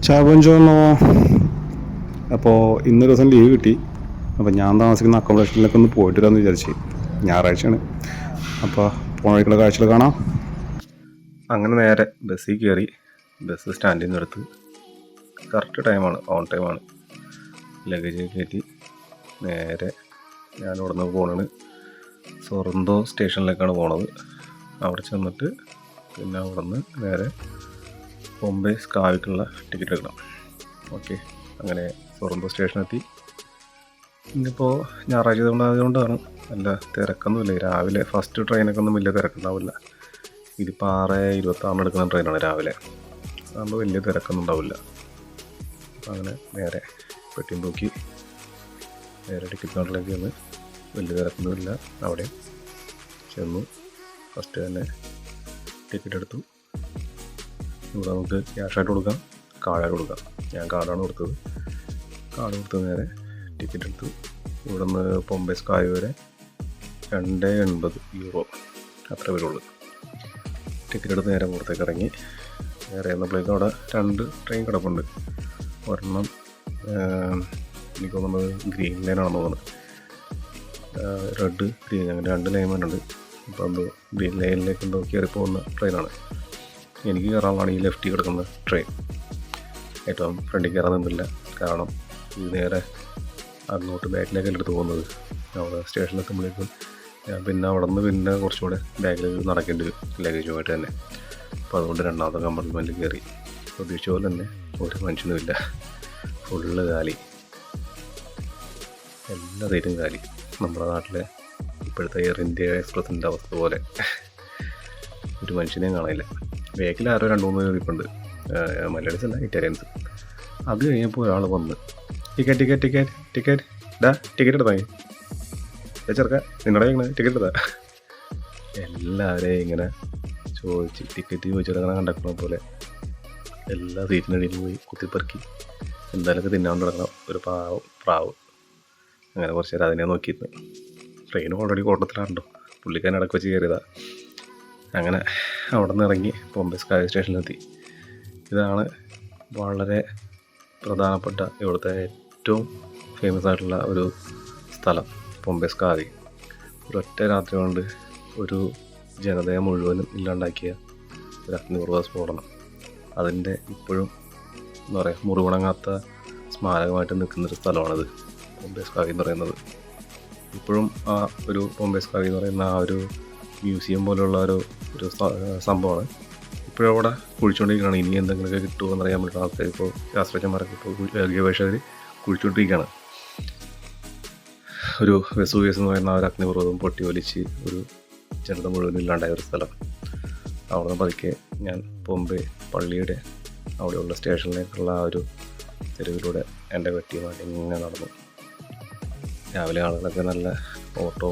ചാവഞ്ചോന്നോ. അപ്പോൾ ഇന്നൊരു ദിവസം ലീവ് കിട്ടി. അപ്പോൾ ഞാൻ താമസിക്കുന്ന അക്കോമഡേഷനിലൊക്കെ ഒന്ന് പോയിട്ട് വരാമെന്ന് വിചാരിച്ചു. ഞായറാഴ്ചയാണ്. അപ്പോൾ പോണ വഴിക്കുള്ള കാഴ്ചകൾ കാണാം. അങ്ങനെ നേരെ ബസ്സിൽ കയറി. ബസ് സ്റ്റാൻഡിൽ നിന്ന് എടുത്ത് കറക്റ്റ് ടൈമാണ്, ഓൺ ടൈമാണ്. ലഗേജ് കയറ്റി നേരെ ഞാൻ ഇവിടെ നിന്ന് പോണത് സൊറന്തോ സ്റ്റേഷനിലേക്കാണ് പോണത്. അവിടെ ചെന്നിട്ട് പിന്നെ അവിടെ നിന്ന് നേരെ ബോംബെ സ്കാവിക്കുള്ള ടിക്കറ്റ് എടുക്കണം. ഓക്കെ, അങ്ങനെ സൊറന്തോ സ്റ്റേഷനെത്തി. ഇന്നിപ്പോൾ ഞായറാഴ്ച ആയതുകൊണ്ടാണ് നല്ല തിരക്കൊന്നുമില്ല. രാവിലെ ഫസ്റ്റ് ട്രെയിനൊക്കെ ഒന്നും വലിയ തിരക്കുണ്ടാവില്ല. ഇതിപ്പോൾ 6:26 എടുക്കുന്ന ട്രെയിനാണ് രാവിലെ. അതുകൊണ്ട് വലിയ തിരക്കൊന്നും ഉണ്ടാവില്ല. അപ്പം അങ്ങനെ നേരെ പെട്ടിയും തൂക്കി നേരെ ടിക്കറ്റ് കൗണ്ടറിലേക്ക് ചെന്ന് വലിയ തിരക്കൊന്നുമില്ല. അവിടെ ചെന്നു ഫസ്റ്റ് തന്നെ ടിക്കറ്റ് എടുത്തു. ഇവിടെ നമുക്ക് ക്യാഷായിട്ട് കൊടുക്കാം, കാർഡായിട്ട് കൊടുക്കാം. ഞാൻ കാർഡാണ് കൊടുത്തത്. കാർഡ് കൊടുത്ത് നേരെ ടിക്കറ്റ് എടുത്തു. ഇവിടെ നിന്ന് ബോംബെ സ്കായ് വരെ 2.80 അത്ര വരുള്ളൂ. ടിക്കറ്റ് എടുത്ത് നേരെ പുറത്തേക്ക് ഇറങ്ങി. നേരെ എന്നപ്പോഴേക്കും അവിടെ 2 ട്രെയിൻ കിടപ്പുണ്ട്. ഒരെണ്ണം എനിക്ക് തോന്നുന്നത് ഗ്രീൻ ലൈനാണെന്ന് തോന്നുന്നത്. റെഡ് ഗ്രീൻ അങ്ങനെ 2 ലൈൻ ഉണ്ട്. അപ്പോൾ അത് ഗ്രീൻ ലൈനിലേക്ക് എന്തോ കയറി പോകുന്ന ട്രെയിനാണ്. എനിക്ക് കയറാനാണ് ഈ ലെഫ്റ്റിൽ കിടക്കുന്ന ട്രെയിൻ. ഏറ്റവും ഫ്രണ്ടിൽ കയറാൻ നിന്നില്ല. കാരണം ഇത് നേരെ അങ്ങോട്ട് ബാക്കിലേക്കല്ല എടുത്ത് പോകുന്നത്. അവിടെ സ്റ്റേഷനിലെത്തുമ്പോഴേക്കും ഞാൻ പിന്നെ അവിടെ നിന്ന് പിന്നെ കുറച്ചുകൂടെ ബാക്കിലേക്ക് നടക്കേണ്ടി വരും ലഗേജുമായിട്ട് തന്നെ. അപ്പോൾ അതുകൊണ്ട് 2ാമത്തെ കമ്പാർട്ട്മെൻറ്റിൽ കയറി. പ്രതീക്ഷിച്ച പോലെ തന്നെ ഒരു മനുഷ്യനുമില്ല. ഫുള്ള് കാലി, എല്ലാ സീറ്റും കാലി. നമ്മുടെ നാട്ടിലെ ഇപ്പോഴത്തെ എയർ ഇന്ത്യ എക്സ്പ്രസിൻ്റെ അവസ്ഥ പോലെ ഒരു മനുഷ്യനെയും കാണാനില്ല. ബാക്കിൽ ആരോ 2-3 പേര് ഇരിപ്പുണ്ട്. മലയാളീസ് അല്ല, ഇറ്റാലിയൻസ്. അത് കഴിഞ്ഞപ്പോൾ ഒരാൾ വന്ന് ടിക്കറ്റ് എടുത്താ ചെറുക്ക നിങ്ങളുടെ ടിക്കറ്റ് എടുത്താ. എല്ലാവരെയും ഇങ്ങനെ ചോദിച്ച് ടിക്കറ്റ് ചോദിച്ചെടുക്കണ കണ്ടക്കുന്ന പോലെ എല്ലാ സീറ്റിനടിയിൽ പോയി കുത്തിപ്പെറുക്കി എന്തായാലും തിന്നാൻ തുടങ്ങണം. ഒരു പ്രാവ് അങ്ങനെ കുറച്ച് നേരം അതിനെ നോക്കിയിരുന്നു. ട്രെയിനും ഓൾറെഡി കോട്ടത്തിലാണല്ലോ, പുള്ളിക്കാരൻ ഇടയ്ക്ക് വെച്ച് കയറിയതാ. അങ്ങനെ അവിടെ നിന്ന് ഇറങ്ങി ബോംബെ സ്കായ് സ്റ്റേഷനിലെത്തി. ഇതാണ് വളരെ പ്രധാനപ്പെട്ട ഇവിടുത്തെ ഏറ്റവും ഫേമസ് ആയിട്ടുള്ള ഒരു സ്ഥലം, ബോംബെ സ്കായ്. ഒരൊറ്റ രാത്രി കൊണ്ട് ഒരു ജനതയെ മുഴുവനും ഇല്ലാണ്ടാക്കിയ ഒരു അഗ്നിപർവ്വത സ്ഫോടനം. അതിൻ്റെ ഇപ്പോഴും എന്താ പറയുക, മുറിവുണങ്ങാത്ത സ്മാരകമായിട്ട് നിൽക്കുന്നൊരു സ്ഥലമാണിത്, ബോംബെ സ്കായ് എന്ന് പറയുന്നത്. ഇപ്പോഴും ആ ഒരു ബോംബെ സ്കായ് എന്ന് പറയുന്ന ആ ഒരു മ്യൂസിയം പോലുള്ള ഒരു സംഭവമാണ് ഇപ്പോഴും അവിടെ കുഴിച്ചുകൊണ്ടിരിക്കുകയാണ്. ഇനി എന്തെങ്കിലുമൊക്കെ കിട്ടുമോ എന്നറിയാൻ പറ്റുന്ന ആൾക്കാർ ഇപ്പോൾ ശാസ്ത്രജ്ഞന്മാരൊക്കെ ഇപ്പോൾ ഗവേഷകർ കുഴിച്ചുകൊണ്ടിരിക്കുകയാണ്. ഒരു വെസൂവിയസ് എന്ന് പറയുന്ന ഒരു അഗ്നിപർവ്വതം പൊട്ടി ഒലിച്ച് ഒരു ജനത മുഴുവൻ ഇല്ലാണ്ടായ ഒരു സ്ഥലം. അവിടെ നിന്ന് പതുക്കെ ഞാൻ ബോംബെ പള്ളിയുടെ അവിടെയുള്ള സ്റ്റേഷനിലേക്കുള്ള ആ ഒരു തെരുവിലൂടെ എൻ്റെ വെട്ടിയുമായിട്ട് ഇങ്ങനെ നടന്നു. രാവിലെ ആളുകളൊക്കെ നല്ല ഓട്ടോ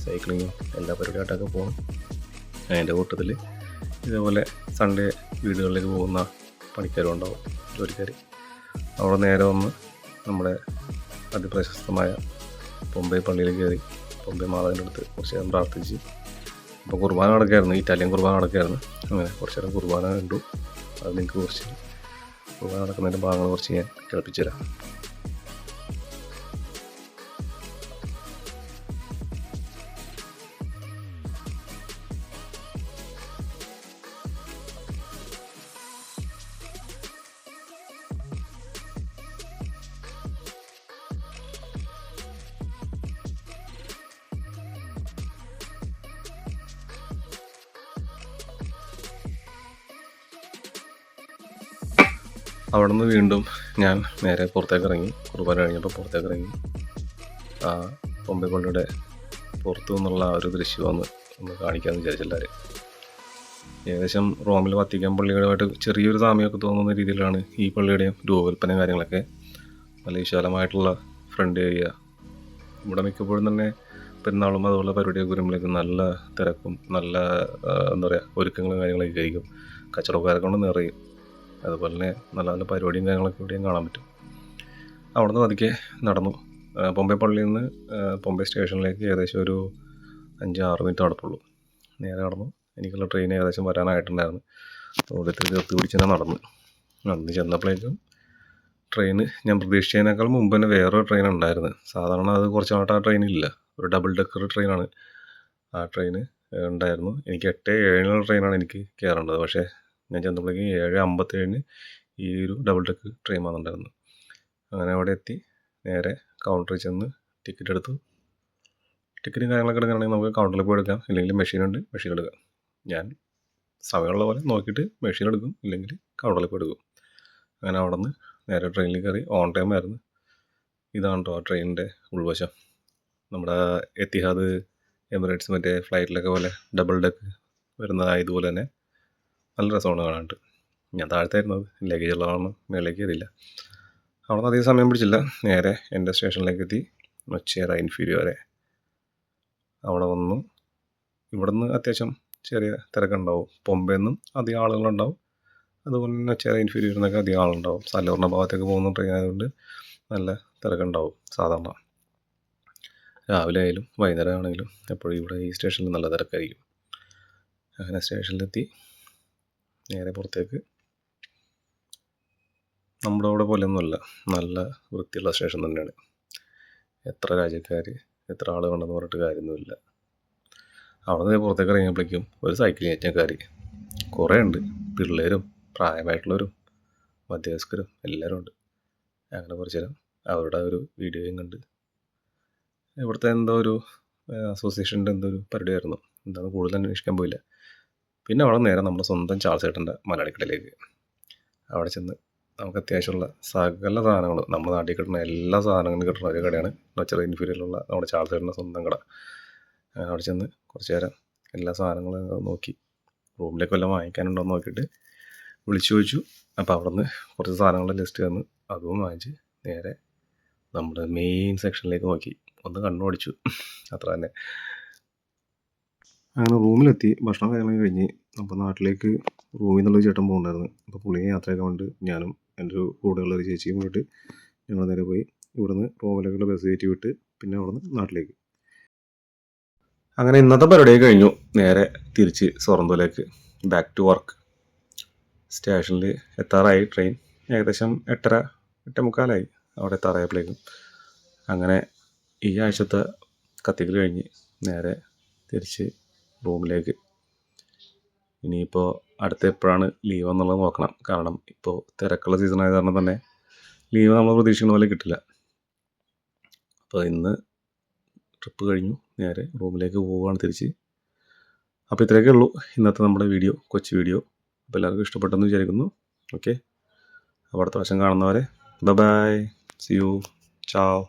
സൈക്ലിങ്ങും എല്ലാ പരിപാടിയായിട്ടൊക്കെ പോകും. അതിൻ്റെ കൂട്ടത്തിൽ ഇതേപോലെ സൺഡേ വീടുകളിലേക്ക് പോകുന്ന പണിക്കാരും ഉണ്ടാവും, ജോലിക്കാർ. അവിടെ നേരെ വന്ന് നമ്മുടെ അതിപ്രശസ്തമായ ബോംബെ പള്ളിയിൽ കയറി ബോംബെ മാതാവിൻ്റെ അടുത്ത് കുറച്ച് നേരം പ്രാർത്ഥിച്ച്. അപ്പോൾ കുർബാന നടക്കുകയായിരുന്നു, ഇറ്റാലിയൻ കുർബാന നടക്കുകയായിരുന്നു. അങ്ങനെ കുറച്ച് നേരം കുർബാന കണ്ടു. അത് നിങ്ങൾക്ക് കുറച്ച് കുർബാന നടക്കുന്നതിൻ്റെ ഭാഗങ്ങൾ കുറച്ച് ഞാൻ കേൾപ്പിച്ചു തരാം. അവിടെ നിന്ന് വീണ്ടും ഞാൻ നേരെ പുറത്തേക്ക് ഇറങ്ങി. കുർബാന കഴിഞ്ഞപ്പോൾ പുറത്തേക്ക് ഇറങ്ങി ആ ബോംബെ പള്ളിയുടെ പുറത്തു നിന്നുള്ള ആ ഒരു ദൃശ്യം ഒന്ന് കാണിക്കാമെന്ന് വിചാരിച്ചെല്ലാവരും. ഏകദേശം റോമിൽ വത്തിക്കാൻ പള്ളികളുമായിട്ട് ചെറിയൊരു സാമ്യമൊക്കെ തോന്നുന്ന രീതിയിലാണ് ഈ പള്ളിയുടെയും രൂപകൽപ്പന കാര്യങ്ങളൊക്കെ. നല്ല വിശാലമായിട്ടുള്ള ഫ്രണ്ട് ഏരിയ. ഇവിടെ മിക്കപ്പോഴും തന്നെ പെരുന്നാളും അതുപോലെ പരിപാടിയൊക്കെ വരുമ്പോഴേക്കും നല്ല തിരക്കും നല്ല എന്താ പറയുക ഒരുക്കങ്ങളും കാര്യങ്ങളൊക്കെ ആയിരിക്കും. കച്ചവടക്കാരെ കൊണ്ട് നിറയും. അതുപോലെ തന്നെ നല്ല നല്ല പരിപാടിയും കാര്യങ്ങളൊക്കെ ഇവിടെയും കാണാൻ പറ്റും. അവിടെ നിന്ന് പതുക്കെ നടന്നു. ബോംബെ പള്ളിയിൽ നിന്ന് ബോംബെ സ്റ്റേഷനിലേക്ക് ഏകദേശം ഒരു 5-6 മിനിറ്റ് നടപ്പുള്ളൂ. നേരെ നടന്നു. എനിക്കുള്ള ട്രെയിൻ ഏകദേശം വരാനായിട്ടുണ്ടായിരുന്നു. ഓരോരുത്തർ ചേർത്ത് പിടിച്ച് തന്നെ നടന്നു. അന്ന് ചെന്നപ്പോഴേക്കും ട്രെയിന് ഞാൻ പ്രതീക്ഷിച്ചതിനേക്കാൾ മുമ്പ് തന്നെ വേറൊരു ട്രെയിൻ ഉണ്ടായിരുന്നു. സാധാരണ അത് കുറച്ച് നാളായിട്ട് ആ ട്രെയിനില്ല. ഒരു ഡബിൾ ഡെക്കർ ട്രെയിനാണ്. ആ ട്രെയിന് ഉണ്ടായിരുന്നു. എനിക്ക് 8:07 ട്രെയിനാണ് എനിക്ക് കയറേണ്ടത്. പക്ഷേ ഞാൻ ചെന്നപ്പോഴേക്കും 7:57 ഈ ഒരു ഡബിൾ ഡെക്കർ ട്രെയിൻ വന്നിട്ടുണ്ടായിരുന്നു. അങ്ങനെ അവിടെ എത്തി നേരെ കൗണ്ടറിൽ ചെന്ന് ടിക്കറ്റ് എടുത്തു. ടിക്കറ്റും കാര്യങ്ങളൊക്കെ എടുക്കുകയാണെങ്കിൽ നമുക്ക് കൗണ്ടറിൽ പോയി എടുക്കാം, ഇല്ലെങ്കിൽ മെഷീനുണ്ട്, മെഷീൻ എടുക്കാം. ഞാൻ സമയമുള്ള പോലെ നോക്കിയിട്ട് മെഷീൻ എടുക്കും, ഇല്ലെങ്കിൽ കൗണ്ടറിൽ പോയി എടുക്കും. അങ്ങനെ അവിടെ നിന്ന് നേരെ ട്രെയിനിൽ കയറി. ഓൺ ടൈം ആയിരുന്നു. ഇതാണ് കേട്ടോ ആ ട്രെയിനിൻ്റെ ഉൾവശം. നമ്മുടെ എത്തിഹാദ്, എമിറേറ്റ്സ് മറ്റേ ഫ്ലൈറ്റിലൊക്കെ പോലെ ഡബിൾ ഡെക്ക് വരുന്ന ഇതുപോലെ തന്നെ നല്ല രസമാണ് കാണാനായിട്ട്. ഞാൻ താഴത്തായിരുന്നത്, ലഗേജ് ഉള്ള കാരണം മേളിലേക്ക് കയറിയില്ല. അവിടെ നിന്ന് അധികം സമയം പിടിച്ചില്ല. നേരെ എൻ്റെ സ്റ്റേഷനിലേക്ക് എത്തി, നൊച്ചേറ ഇൻഫീരിയർ വരെ. അവിടെ വന്നു. ഇവിടെ നിന്ന് അത്യാവശ്യം ചെറിയ തിരക്കുണ്ടാവും. പൊമ്പെന്നും അധികം ആളുകളുണ്ടാവും. അതുപോലെ തന്നെ ചെറിയ ഇൻഫീരിയറിൽ നിന്നൊക്കെ അധികം ആളുണ്ടാവും. സലൂറിൻ്റെ ഭാഗത്തേക്ക് പോകുന്ന ട്രെയിൻ ആയതുകൊണ്ട് നല്ല തിരക്കുണ്ടാവും സാധാരണ. രാവിലെ ആയാലും വൈകുന്നേരം ആണെങ്കിലും എപ്പോഴും ഇവിടെ ഈ സ്റ്റേഷനിൽ നല്ല തിരക്കായിരിക്കും. അങ്ങനെ സ്റ്റേഷനിലെത്തി നേരെ പുറത്തേക്ക്. നമ്മുടെ അവിടെ പോലെയൊന്നുമല്ല, നല്ല വൃത്തിയുള്ള സ്റ്റേഷൻ തന്നെയാണ്. എത്ര രാജ്യക്കാർ, എത്ര ആളുകളുണ്ടെന്ന് പറഞ്ഞിട്ട് കാര്യമൊന്നുമില്ല. അവിടെ നിന്ന് പുറത്തേക്ക് ഇറങ്ങിയപ്പോഴേക്കും ഒരു സൈക്കിൾ കയറ്റക്കാർ കുറേ ഉണ്ട്. പിള്ളേരും പ്രായമായിട്ടുള്ളവരും മധ്യവയസ്കരും എല്ലാവരും ഉണ്ട്. അങ്ങനെ കുറച്ച് നേരം അവരുടെ ഒരു വീഡിയോയും കണ്ട്. ഇവിടുത്തെ എന്തോ ഒരു അസോസിയേഷൻ്റെ എന്തോ ഒരു പരിപാടിയായിരുന്നു. എന്താണെന്ന് കൂടുതൽ അന്വേഷിക്കാൻ പോയില്ല. പിന്നെ അവിടെ നേരെ നമ്മുടെ സ്വന്തം ചാൾസ് ചേട്ടൻ്റെ മലയാളിക്കടയിലേക്ക്. അവിടെ ചെന്ന് നമുക്ക് അത്യാവശ്യമുള്ള സകല സാധനങ്ങളും നമ്മുടെ നാട്ടിൽ കിട്ടുന്ന എല്ലാ സാധനങ്ങളും കിട്ടുന്ന ഒരു കടയാണ് നൊച്ചേറ ഇൻഫീരിയറിലുള്ള നമ്മുടെ ചാൾസ് ചേട്ടൻ്റെ സ്വന്തം കട. അവിടെ ചെന്ന് കുറച്ച് നേരം എല്ലാ സാധനങ്ങളും നോക്കി, റൂമിലേക്ക് വല്ലതും വാങ്ങിക്കാനുണ്ടോ എന്ന് നോക്കിയിട്ട് വിളിച്ചു ചോദിച്ചു. അപ്പോൾ അവിടെ നിന്ന് കുറച്ച് സാധനങ്ങളുടെ ലിസ്റ്റ് തന്ന് അതും വാങ്ങിച്ച് നേരെ നമ്മുടെ മെയിൻ സെക്ഷനിലേക്ക് നോക്കി. ഒന്ന് കണ്ണു പഠിച്ചു, അത്ര തന്നെ. അങ്ങനെ റൂമിലെത്തി. ഭക്ഷണം കാര്യങ്ങളൊക്കെ കഴിഞ്ഞ് അപ്പോൾ നാട്ടിലേക്ക് റൂമിൽ നിന്നുള്ളൊരു ചേട്ടൻ പോകുന്നുണ്ടായിരുന്നു. അപ്പോൾ പുള്ളിയെ യാത്രയൊക്കെ കൊണ്ട് ഞാനും എൻ്റെ ഒരു കൂടെയുള്ളൊരു ചേച്ചിയും കൂടിയിട്ട് ഞങ്ങൾ നേരെ പോയി. ഇവിടെ നിന്ന് റൂമിലേക്കുള്ള ബസ് കയറ്റി വിട്ട് പിന്നെ അവിടെ നിന്ന് നാട്ടിലേക്ക്. അങ്ങനെ ഇന്നത്തെ പരിപാടിയൊക്കെ കഴിഞ്ഞു. നേരെ തിരിച്ച് സൊറന്തോലേക്ക് ബാക്ക് ടു വർക്ക്. സ്റ്റേഷനിൽ എത്താറായി. ട്രെയിൻ ഏകദേശം 8:30, 8:45 അവിടെ എത്താറായപ്പോഴേക്കും. അങ്ങനെ ഈ ആഴ്ചത്തെ കത്തിക്കൽ കഴിഞ്ഞ് നേരെ തിരിച്ച് റൂമിലേക്ക്. ഇനിയിപ്പോൾ അടുത്ത എപ്പോഴാണ് ലീവ് എന്നുള്ളത് നോക്കണം. കാരണം ഇപ്പോൾ തിരക്കുള്ള സീസൺ ആയത് കാരണം തന്നെ ലീവ് നമ്മൾ പ്രതീക്ഷിക്കുന്ന പോലെ കിട്ടില്ല. അപ്പോൾ ഇന്ന് ട്രിപ്പ് കഴിഞ്ഞു, നേരെ റൂമിലേക്ക് പോവുകയാണ് തിരിച്ച്. അപ്പോൾ ഇത്രയൊക്കെ ഉള്ളൂ ഇന്നത്തെ നമ്മുടെ വീഡിയോ, കൊച്ചു വീഡിയോ. അപ്പോൾ എല്ലാവർക്കും ഇഷ്ടപ്പെട്ടെന്ന് വിചാരിക്കുന്നു. ഓക്കെ, അപ്പോൾ അടുത്ത പ്രാവശ്യം കാണുന്നവരെ ബൈ ബൈ, സി യു, ചാവ്.